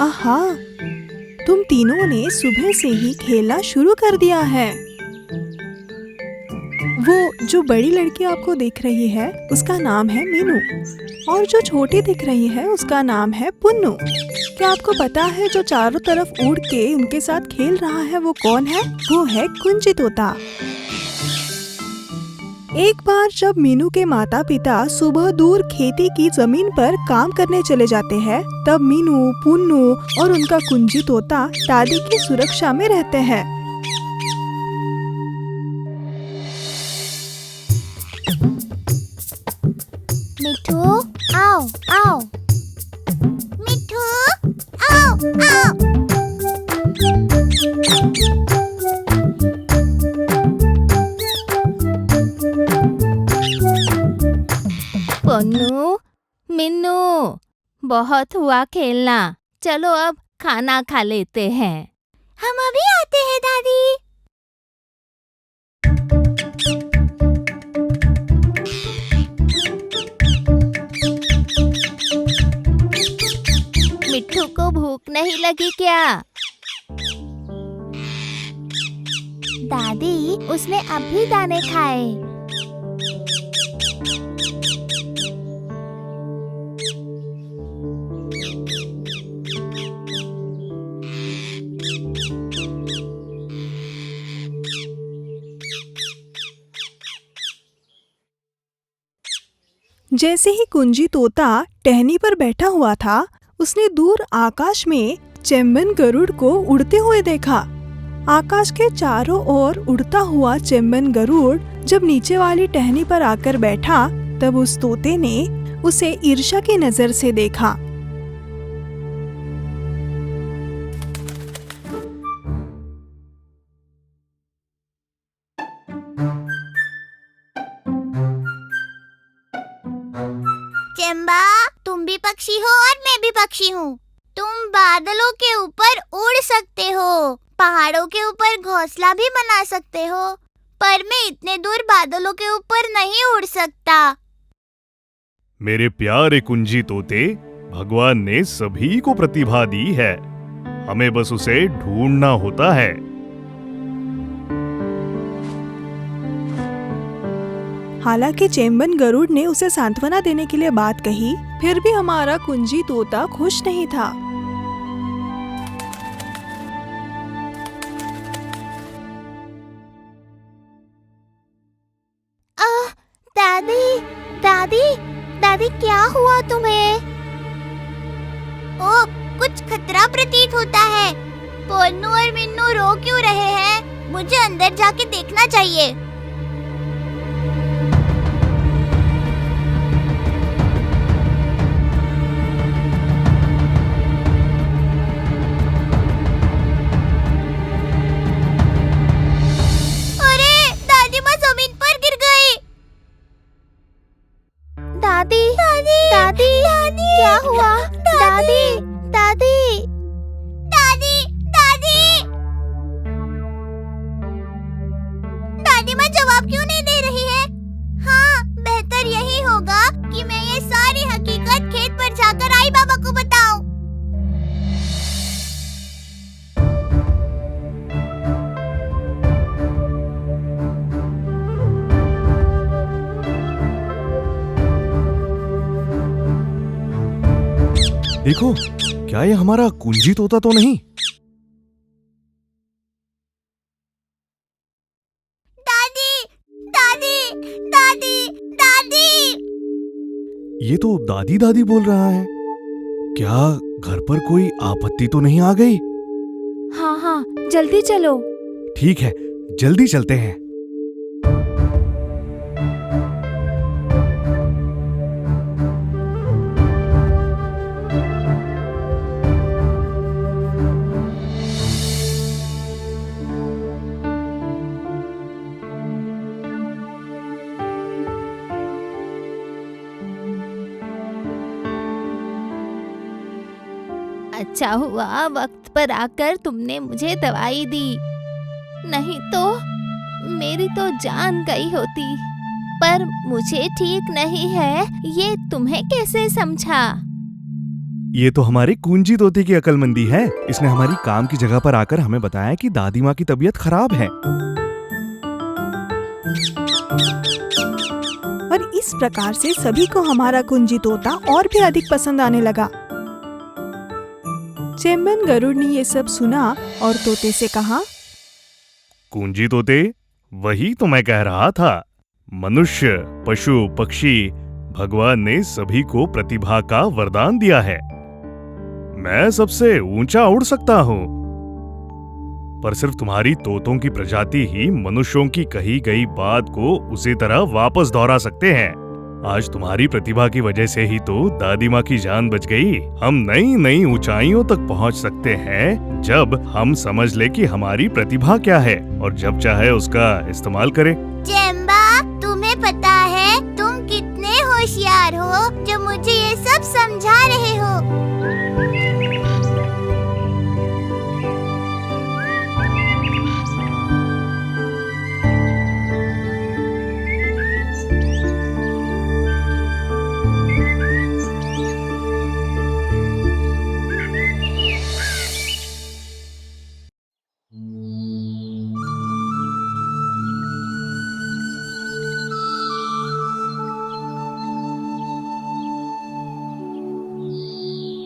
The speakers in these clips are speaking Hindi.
आहा, तुम तीनों ने सुबह से ही खेलना शुरू कर दिया है। वो जो बड़ी लड़की आपको दिख रही है उसका नाम है मीनू और जो छोटी दिख रही है उसका नाम है पुन्नू। क्या आपको पता है जो चारों तरफ उड़ के उनके साथ खेल रहा है वो कौन है? वो है कुंजी तोता। एक बार जब मीनू के माता पिता सुबह दूर खेती की जमीन पर काम करने चले जाते हैं, तब मीनू, पुन्नू और उनका कुंजी तोता दादी की सुरक्षा में रहते हैं। मिठू, आओ आओ। मिठू, आओ आओ। पुन्नू, मिन्नू, बहुत हुआ खेलना। चलो अब खाना खा लेते हैं। हम अभी आते हैं दादी। मिट्ठू को भूख नहीं लगी क्या? दादी, उसने अभी दाने खाए। जैसे ही कुंजी तोता टहनी पर बैठा हुआ था, उसने दूर आकाश में चेम्बन गरुड़ को उड़ते हुए देखा। आकाश के चारों ओर उड़ता हुआ चेम्बन गरुड़ जब नीचे वाली टहनी पर आकर बैठा, तब उस तोते ने उसे ईर्ष्या की नजर से देखा। चेम्बा, तुम भी पक्षी हो और मैं भी पक्षी हूँ। तुम बादलों के ऊपर उड़ सकते हो, पहाड़ों के ऊपर घोंसला भी बना सकते हो, पर मैं इतने दूर बादलों के ऊपर नहीं उड़ सकता। मेरे प्यारे कुंजी तोते, भगवान ने सभी को प्रतिभा दी है, हमें बस उसे ढूंढना होता है। हालांकि चेम्बन गरुड़ ने उसे सांत्वना देने के लिए बात कही, फिर भी हमारा कुंजी तोता खुश नहीं था। दादी, दादी, दादी, क्या हुआ तुम्हें? ओ, कुछ खतरा प्रतीत होता है। पुन्नू और मिन्नू रो क्यों रहे हैं? मुझे अंदर जाके देखना चाहिए। दादी, दादी, दादी, दादी, क्या हुआ? दादी, दादी, दादी, दादी, दादी माँ जवाब क्यों नहीं दे रही है? हाँ, बेहतर यही होगा कि मैं ये सारी हकीकत खेत पर जाकर आई बाबा को बताऊं। देखो, क्या ये हमारा कुंजी तोता तो नहीं? दादी, दादी, दादी, दादी। ये तो दादी दादी बोल रहा है। क्या घर पर कोई आपत्ति तो नहीं आ गई? हाँ हाँ, जल्दी चलो। ठीक है, जल्दी चलते हैं। अच्छा हुआ वक्त पर आकर तुमने मुझे दवाई दी, नहीं तो मेरी तो जान गई होती। पर मुझे ठीक नहीं है, ये तुम्हें कैसे समझा? ये तो हमारे कुंजी तोते की अक्लमंदी है। इसने हमारी काम की जगह पर आकर हमें बताया कि दादी माँ की तबीयत खराब है। और इस प्रकार से सभी को हमारा कुंजी तोता और भी अधिक पसंद आने लगा। चेम्बन गरुड़ ने ये सब सुना और तोते से कहा, कुंजी तोते, वही तो मैं कह रहा था। मनुष्य, पशु, पक्षी, भगवान ने सभी को प्रतिभा का वरदान दिया है। मैं सबसे ऊंचा उड़ सकता हूँ, पर सिर्फ तुम्हारी तोतों की प्रजाति ही मनुष्यों की कही गई बात को उसी तरह वापस दोहरा सकते हैं। आज तुम्हारी प्रतिभा की वजह से ही तो दादी माँ की जान बच गई। हम नई नई ऊंचाइयों तक पहुँच सकते हैं जब हम समझ ले कि हमारी प्रतिभा क्या है और जब चाहे उसका इस्तेमाल करें। चेम्बा, तुम्हें पता है तुम कितने होशियार हो जो मुझे ये सब समझा रहे हो।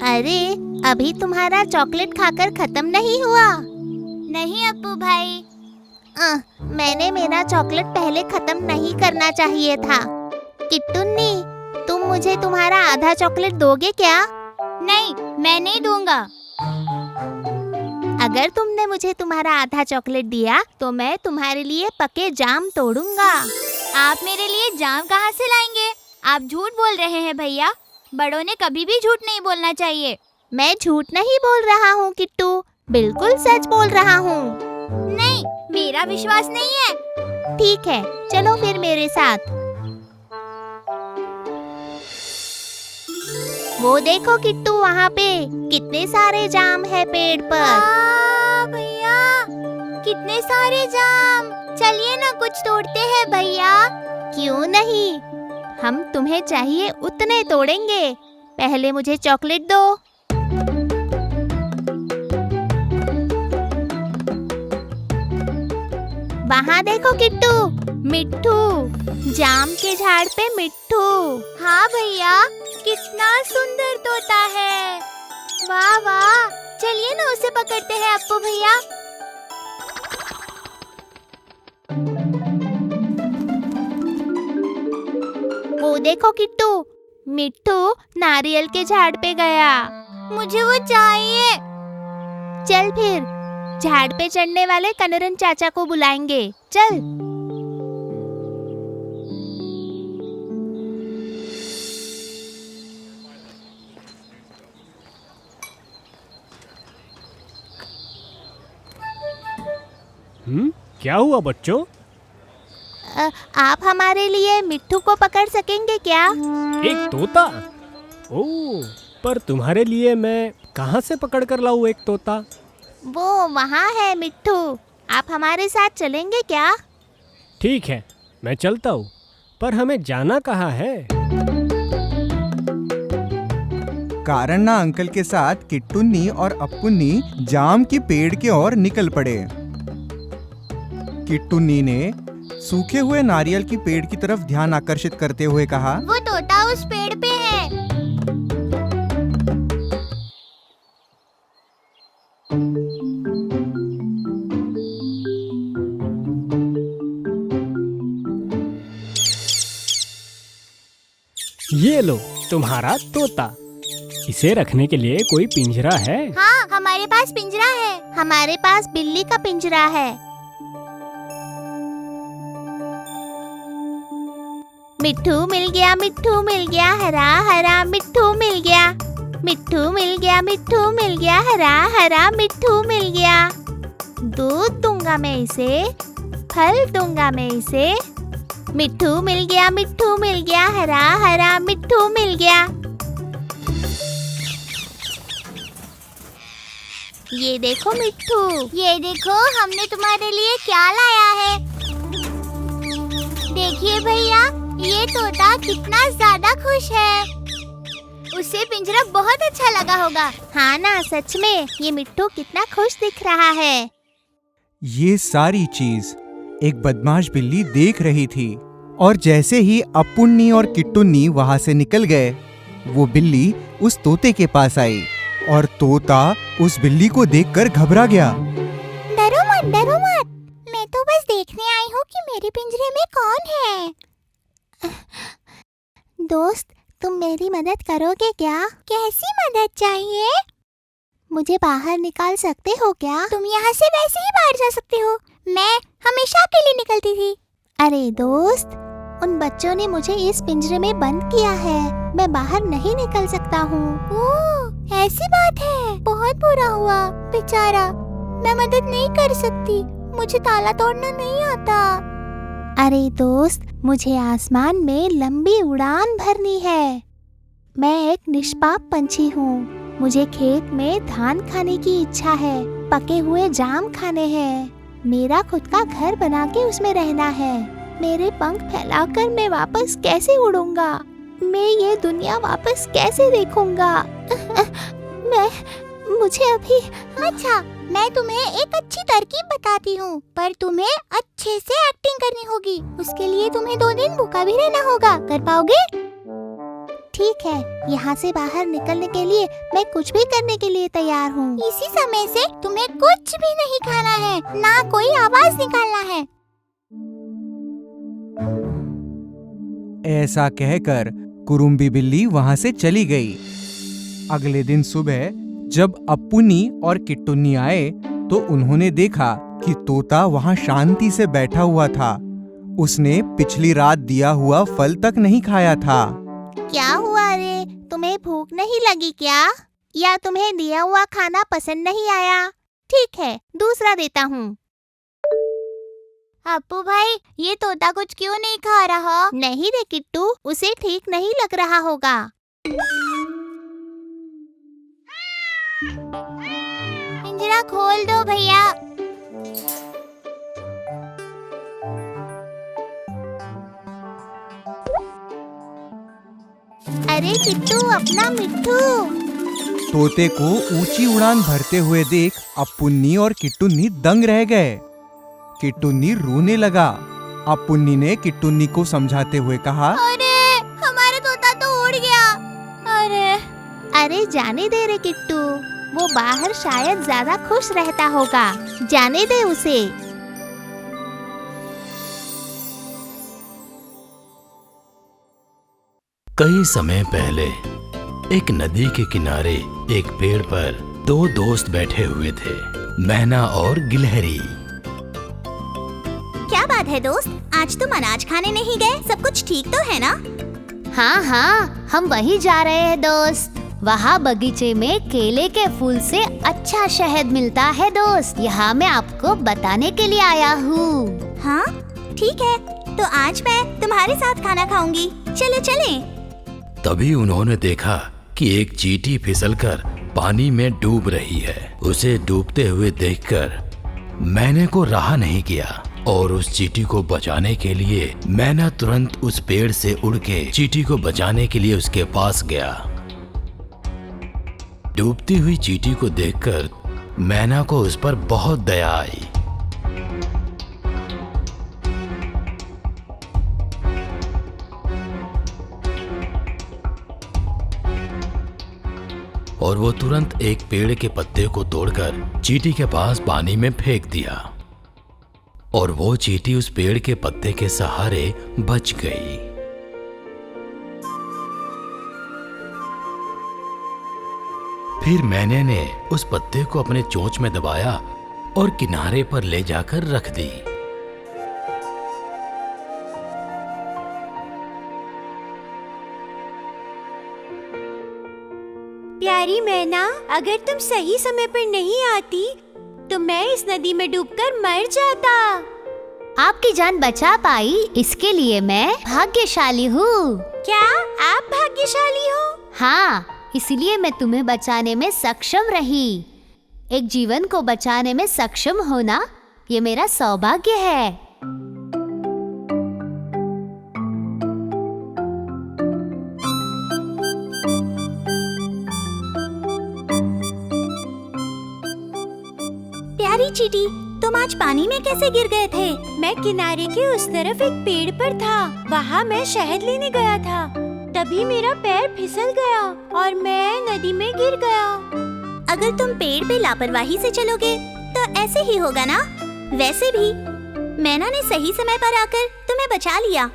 अरे, अभी तुम्हारा चॉकलेट खाकर खत्म नहीं हुआ? नहीं अप्पू भाई। मैंने मेरा चॉकलेट पहले खत्म नहीं करना चाहिए था। किट्टुन्नी, तुम मुझे तुम्हारा आधा चॉकलेट दोगे क्या? नहीं, मैं नहीं दूंगा। अगर तुमने मुझे तुम्हारा आधा चॉकलेट दिया तो मैं तुम्हारे लिए पके जाम तोड़ूंगा। आप मेरे लिए जाम कहाँ से लाएंगे? आप झूठ बोल रहे हैं भैया। बड़ों ने कभी भी झूठ नहीं बोलना चाहिए। मैं झूठ नहीं बोल रहा हूँ किट्टू, बिल्कुल सच बोल रहा हूँ। नहीं, मेरा विश्वास नहीं है। ठीक है, चलो फिर मेरे साथ। वो देखो किट्टू, वहाँ पे कितने सारे जाम है पेड़ पर। भैया, कितने सारे जाम। चलिए ना कुछ तोड़ते हैं भैया। क्यों नहीं, हम तुम्हें चाहिए उतने तोड़ेंगे। पहले मुझे चॉकलेट दो। वहाँ देखो किट्टू, मिट्ठू, जाम के झाड़ पे मिट्ठू। हाँ भैया, कितना सुंदर तोता है। वाह वाह, चलिए ना उसे पकड़ते हैं अप्पू भैया। वो देखो किट्टू, मिट्ठू नारियल के झाड़ पे गया। मुझे वो चाहिए। चल फिर, झाड़ पे चढ़ने वाले कनरन चाचा को बुलाएंगे। चल। क्या हुआ बच्चों? आप हमारे लिए मिट्ठू को पकड़ सकेंगे क्या? एक तोता? ओह, पर तुम्हारे लिए मैं कहाँ से पकड़ कर लाऊं एक तोता? वो वहाँ है मिट्ठू, आप हमारे साथ चलेंगे क्या? ठीक है, मैं चलता हूँ, पर हमें जाना कहाँ है? कारन्ना अंकल के साथ किट्टुन्नी और अप्पुन्नी जाम के पेड़ की ओर निकल पड़े। किट्टुन्नी ने सूखे हुए नारियल की पेड़ की तरफ ध्यान आकर्षित करते हुए कहा, वो तोता उस पेड़ पे है। ये लो तुम्हारा तोता। इसे रखने के लिए कोई पिंजरा है? हाँ, हमारे पास पिंजरा है। हमारे पास बिल्ली का पिंजरा है। मिट्ठू मिल गया, मिट्ठू मिल गया, हरा हरा मिट्ठू मिल गया। मिट्ठू मिल गया, मिट्ठू मिल गया, हरा हरा मिट्ठू मिल गया। दूध दूंगा मैं इसे, फल दूंगा मैं इसे। मिट्ठू मिल गया, मिट्ठू मिल गया, हरा हरा मिट्ठू मिल गया। ये देखो मिट्ठू, ये देखो हमने तुम्हारे लिए क्या लाया है। देखिए भैया, ये तोता कितना ज्यादा खुश है। उसे पिंजरा बहुत अच्छा लगा होगा। हाँ ना, सच में ये मिट्टू कितना खुश दिख रहा है। ये सारी चीज एक बदमाश बिल्ली देख रही थी और जैसे ही अपुन्नी और किट्टुन्नी वहां से निकल गए, वो बिल्ली उस तोते के पास आई और तोता उस बिल्ली को देखकर घबरा गया। डरो मत, डरो मत। मैं तो बस देखने आई हूँ कि मेरे पिंजरे में कौन है। दोस्त, तुम मेरी मदद करोगे क्या? कैसी मदद चाहिए? मुझे बाहर निकाल सकते हो क्या? तुम यहाँ से वैसे ही बाहर जा सकते हो। मैं हमेशा अकेली निकलती थी। अरे दोस्त, उन बच्चों ने मुझे इस पिंजरे में बंद किया है। मैं बाहर नहीं निकल सकता हूँ। ओह, ऐसी बात है। बहुत बुरा हुआ, बेचारा। मैं मदद नहीं कर सकती। मुझे ताला तोड़ना नहीं आता। अरे दोस्त, मुझे आसमान में लंबी उड़ान भरनी है। मैं एक निष्पाप पंछी हूँ। मुझे खेत में धान खाने की इच्छा है। पके हुए जाम खाने हैं। मेरा खुद का घर बना के उसमें रहना है। मेरे पंख फैलाकर मैं वापस कैसे उड़ूंगा? मैं ये दुनिया वापस कैसे देखूंगा? मुझे अभी। अच्छा, मैं तुम्हें एक अच्छी तरकीब बताती हूँ, पर तुम्हें अच्छे से एक्टिंग करनी होगी। उसके लिए तुम्हें 2 दिन भूखा भी रहना होगा। कर पाओगे? ठीक है, यहाँ से बाहर निकलने के लिए मैं कुछ भी करने के लिए तैयार हूँ। इसी समय से तुम्हें कुछ भी नहीं खाना है, ना कोई आवाज निकालना है। ऐसा कहकर कुरुम्बी बिल्ली वहां से चली गई। अगले दिन सुबह जब अपुन्नी और किट्टुन्नी आए तो उन्होंने देखा कि तोता वहां शांति से बैठा हुआ था। उसने पिछली रात दिया हुआ फल तक नहीं खाया था। क्या हुआ रे? तुम्हें भूख नहीं लगी क्या? या तुम्हें दिया हुआ खाना पसंद नहीं आया? ठीक है, दूसरा देता हूँ। अप्पू भाई, ये तोता कुछ क्यों नहीं खा रहा? नहीं रे किट्टू, उसे ठीक नहीं लग रहा होगा। पिंजरा खोल दो भैया। अरे किट्टू, अपना मिट्टू। तोते को ऊंची उड़ान भरते हुए देख अपुन्नी और किट्टुन्नी दंग रह गए। किट्टुन्नी रोने लगा। अपुन्नी ने किट्टुन्नी को समझाते हुए कहा, अरे, हमारा तोता तो उड़ गया। अरे जाने दे रे किट्टू, वो बाहर शायद ज्यादा खुश रहता होगा। जाने दे उसे। कई समय पहले एक नदी के किनारे एक पेड़ पर 2 दोस्त बैठे हुए थे, मैना और गिलहरी। क्या बात है दोस्त, आज तुम अनाज खाने नहीं गए? सब कुछ ठीक तो है ना? हाँ हाँ, हम वहीं जा रहे हैं दोस्त। वहाँ बगीचे में केले के फूल से अच्छा शहद मिलता है दोस्त। यहाँ मैं आपको बताने के लिए आया हूँ। हाँ, ठीक है। तो आज मैं तुम्हारे साथ खाना खाऊंगी। चलो चलें। तभी उन्होंने देखा कि एक चींटी फिसलकर पानी में डूब रही है। उसे डूबते हुए देखकर मैने को रहा नहीं किया और उस चींटी को बचाने के लिए मैना तुरंत उस पेड़ से उड़ के चींटी को बचाने के लिए उसके पास गया। डूबती हुई चींटी को देखकर मैना को उस पर बहुत दया आई। और वो तुरंत एक पेड़ के पत्ते को तोड़कर चींटी के पास पानी में फेंक दिया और वो चींटी उस पेड़ के पत्ते के सहारे बच गई। फिर मैने ने उस पत्ते को अपने चोंच में दबाया और किनारे पर ले जाकर रख दी। प्यारी मैना, अगर तुम सही समय पर नहीं आती तो मैं इस नदी में डूबकर मर जाता। आपकी जान बचा पाई, इसके लिए मैं भाग्यशाली हूँ। क्या आप भाग्यशाली हो? हाँ, इसलिए मैं तुम्हें बचाने में सक्षम रही। एक जीवन को बचाने में सक्षम होना ये मेरा सौभाग्य है। प्यारी चींटी, तुम आज पानी में कैसे गिर गए थे? मैं किनारे के उस तरफ एक पेड़ पर था। वहाँ मैं शहद लेने गया था। तभी मेरा पैर फिसल गया और मैं नदी में गिर गया। अगर तुम पेड़ पे लापरवाही से चलोगे तो ऐसे ही होगा ना। वैसे भी मैना ने सही समय पर आकर तुम्हें बचा लिया,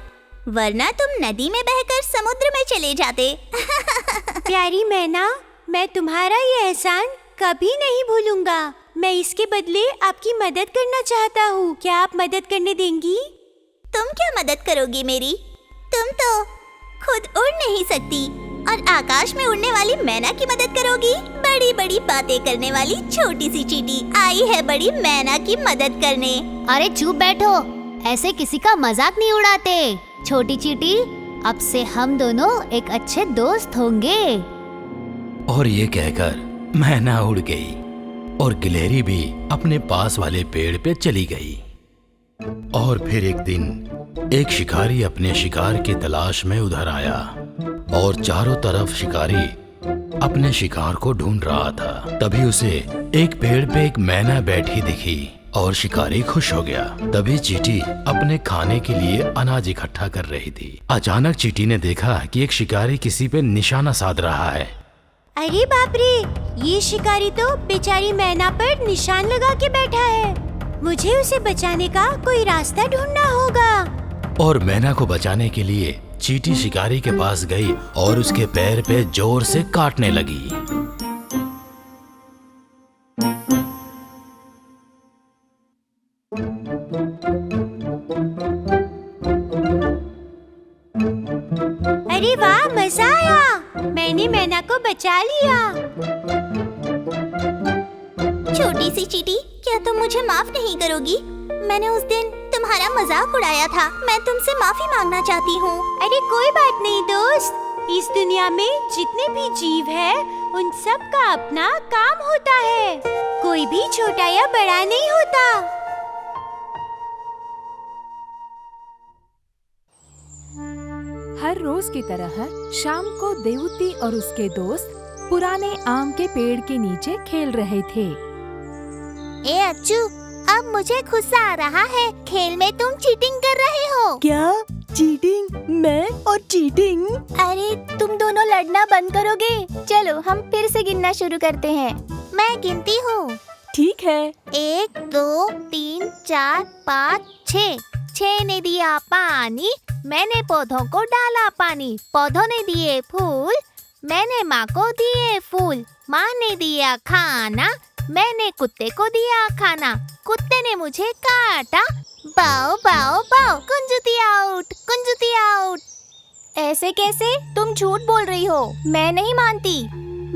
वरना तुम नदी में बहकर समुद्र में चले जाते। प्यारी मैना, मैं तुम्हारा ये एहसान कभी नहीं भूलूंगा। मैं इसके बदले आपकी मदद करना चाहता हूँ। क्या आप मदद करने देंगी? तुम क्या मदद करोगी मेरी? तुम तो खुद उड़ नहीं सकती और आकाश में उड़ने वाली मैना की मदद करोगी? बड़ी बड़ी बातें करने वाली छोटी सी चींटी आई है बड़ी मैना की मदद करने। अरे चुप बैठो, ऐसे किसी का मजाक नहीं उड़ाते। छोटी चींटी, अब से हम दोनों एक अच्छे दोस्त होंगे। और ये कहकर मैना उड़ गई और गिलहरी भी अपने पास वाले पेड़ पे चली गई। और फिर एक दिन एक शिकारी अपने शिकार की तलाश में उधर आया और चारों तरफ शिकारी अपने शिकार को ढूंढ रहा था। तभी उसे एक पेड़ पे एक मैना बैठी दिखी और शिकारी खुश हो गया। तभी चींटी अपने खाने के लिए अनाज इकट्ठा कर रही थी। अचानक चींटी ने देखा कि एक शिकारी किसी पे निशाना साध रहा है। अरे बाप रे, ये शिकारी तो बेचारी मैना पर निशान लगा के बैठा है। मुझे उसे बचाने का कोई रास्ता ढूंढना होगा। और मैना को बचाने के लिए चींटी शिकारी के पास गई और उसके पैर पे जोर से काटने लगी। अरे वाह, मजा आया। मैंने मैना को बचा लिया। छोटी सी चींटी, क्या तुम मुझे माफ नहीं करोगी? मैंने उस दिन तुम्हारा मजाक उड़ाया था। मैं तुमसे माफी मांगना चाहती हूँ। अरे कोई बात नहीं दोस्त। इस दुनिया में जितने भी जीव हैं, उन सब का अपना काम होता है। कोई भी छोटा या बड़ा नहीं होता। हर रोज की तरह शाम को देवती और उसके दोस्त पुराने आम के पेड़ के नीचे खेल रहे थे। ए अच्छू, अब मुझे गुस्सा आ रहा है। खेल में तुम चीटिंग कर रहे हो। क्या चीटिंग? मैं और चीटिंग? अरे तुम दोनों लड़ना बंद करोगे? चलो हम फिर से गिनना शुरू करते हैं। मैं गिनती हूँ। ठीक है। 1 2 3 4 5 6। 6 ने दिया पानी, मैंने पौधों को डाला पानी। पौधों ने दिए फूल, मैंने माँ को दिए फूल। माँ ने दिया खाना, मैंने कुत्ते को दिया खाना। कुत्ते ने मुझे काटा। बाओ बाओ बाओ, कुंजुती आउट, कुंजुती आउट। ऐसे कैसे? तुम झूठ बोल रही हो। मैं नहीं मानती।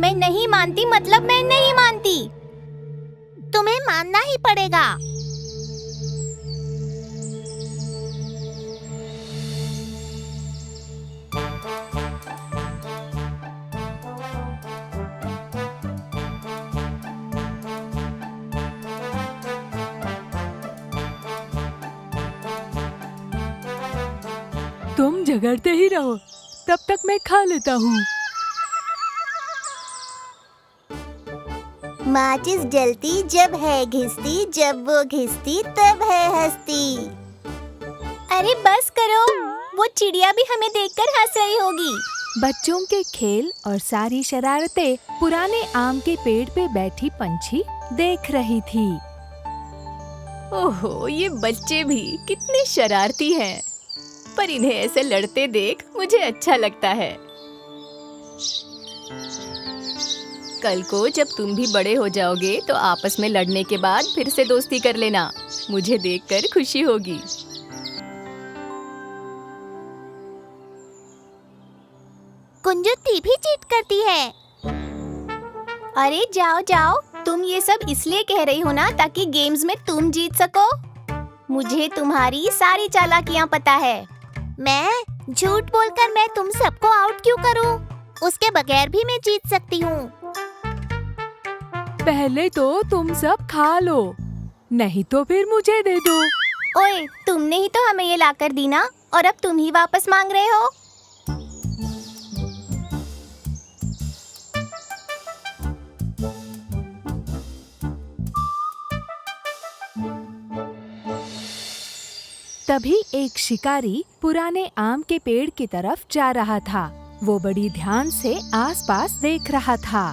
मैं नहीं मानती मतलब मैं नहीं मानती। तुम्हें मानना ही पड़ेगा। तुम झगड़ते ही रहो, तब तक मैं खा लेता हूँ। माचिस जलती जब है घिसती, जब वो घिसती तब है हंसती। अरे बस करो, वो चिड़िया भी हमें देखकर हंस रही होगी। बच्चों के खेल और सारी शरारतें पुराने आम के पेड़ पे बैठी पंछी देख रही थी। ओहो, ये बच्चे भी कितने शरारती हैं, पर इन्हें ऐसे लड़ते देख मुझे अच्छा लगता है। कल को जब तुम भी बड़े हो जाओगे तो आपस में लड़ने के बाद फिर से दोस्ती कर लेना। मुझे देखकर खुशी होगी। कुंजुती भी चीट करती है। अरे जाओ जाओ, तुम ये सब इसलिए कह रही हो ना ताकि गेम्स में तुम जीत सको। मुझे तुम्हारी सारी चालाकियाँ पता है। मैं झूठ बोलकर मैं तुम सबको आउट क्यों करूं? उसके बगैर भी मैं जीत सकती हूँ। पहले तो तुम सब खा लो, नहीं तो फिर मुझे दे दो। ओए, तुमने ही तो हमें ये लाकर दी ना, और अब तुम ही वापस मांग रहे हो। तभी एक शिकारी पुराने आम के पेड़ की तरफ जा रहा था। वो बड़ी ध्यान से आसपास देख रहा था।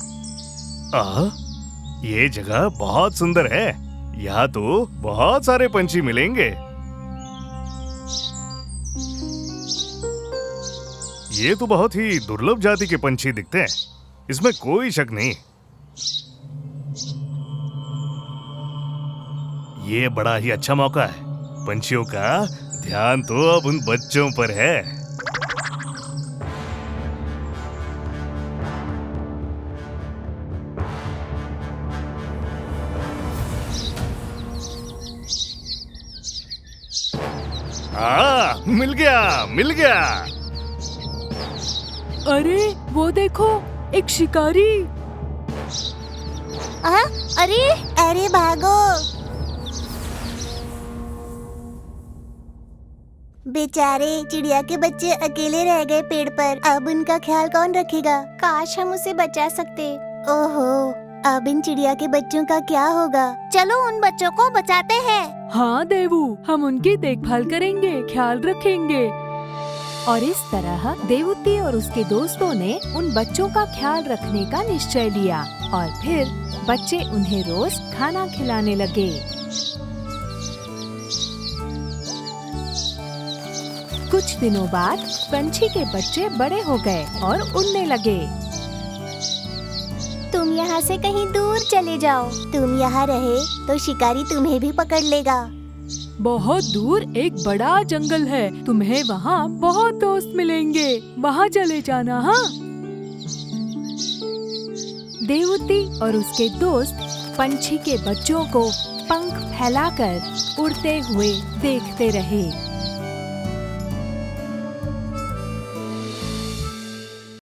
ये जगह बहुत सुंदर है। यहाँ तो बहुत सारे पंछी मिलेंगे। ये तो बहुत ही दुर्लभ जाति के पंछी दिखते हैं, इसमें कोई शक नहीं। ये बड़ा ही अच्छा मौका है। पंछियों का ध्यान तो अब उन बच्चों पर है। मिल गया, मिल गया। अरे वो देखो, एक शिकारी। अरे अरे भागो। बेचारे चिड़िया के बच्चे अकेले रह गए पेड़ पर। अब उनका ख्याल कौन रखेगा? काश हम उसे बचा सकते। ओहो, अब इन चिड़िया के बच्चों का क्या होगा? चलो उन बच्चों को बचाते हैं। हाँ देवू, हम उनकी देखभाल करेंगे, ख्याल रखेंगे। और इस तरह देवूती और उसके दोस्तों ने उन बच्चों का ख्याल रखने का निश्चय लिया और फिर बच्चे उन्हें रोज खाना खिलाने लगे। कुछ दिनों बाद पंछी के बच्चे बड़े हो गए और उड़ने लगे। तुम यहाँ से कहीं दूर चले जाओ। तुम यहाँ रहे तो शिकारी तुम्हें भी पकड़ लेगा। बहुत दूर एक बड़ा जंगल है, तुम्हें वहाँ बहुत दोस्त मिलेंगे, वहाँ चले जाना। हाँ। देवूती और उसके दोस्त पंछी के बच्चों को पंख फैलाकर उड़ते हुए देखते रहे।